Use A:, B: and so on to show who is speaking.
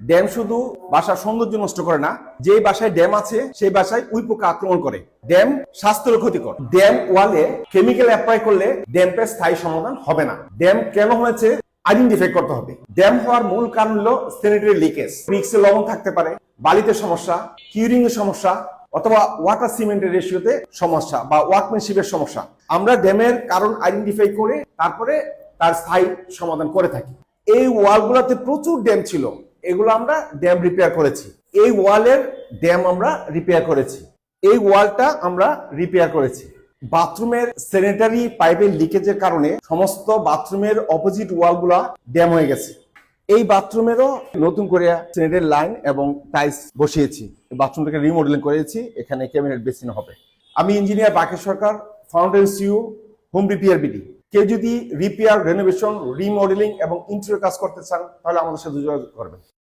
A: Dam শুধু বাসার সৌন্দর্য নষ্ট করে না, যে বাসায় ড্যাম আছে সেই বাসায় উইপোকা আক্রমণ করে। ড্যাম স্বাস্থ্যের ক্ষতিকর। ড্যাম ওয়ালে কেমিক্যাল অ্যাপ্লাই করলে ড্যাম্পের স্থায়ী সমাধান হবে না। ড্যাম কেন হয়েছে আইডেন্টিফাই করতে হবে। ড্যাম হওয়ার মূল কারণ হলো স্যানিটারি লিকেজ। মিক্সে লবণ থাকতে পারে, বালিতে সমস্যা, কিউরিং এর সমস্যা, অথবা ওয়াটার সিমেন্টের রেশিওতে সমস্যা বা ওয়ার্কম্যানশিপের সমস্যা। আমরা ড্যামের কারণ আইডেন্টিফাই করে তারপরে তার স্থায়ী সমাধান করে থাকি। এই ওয়ালগুলোতে প্রচুর ড্যাম ছিল, এগুলো আমরা ড্যাম রিপেয়ার করেছি। এই ওয়ালের ড্যাম আমরা রিপেয়ার করেছি, এই ওয়ালটা আমরা রিপেয়ার করেছি। বাথরুমের স্যানিটারি পাইপের লিকেজের কারণে সমস্ত বাথরুমের অপোজিট ওয়ালগুলা ড্যাম হয়ে গেছে। এই বাথরুমেরও নতুন করে স্যানিটারি লাইন এবং টাইলস বসিয়েছি। বাথরুমটাকে রিমডেলিং করেছি, এখানে ক্যাবিনেট বেসিন হবে। আমি ইঞ্জিনিয়ার বাকেশ সরকার, ফাউন্ডেন সিইও, হোম রিপেয়ার বিডি। কেউ যদি রিপেয়ার, রেনোভেশন, রিমডেলিং এবং ইন্টেরিয়র কাজ করতে চান তাহলে আমাদের সাথে যোগাযোগ করবেন।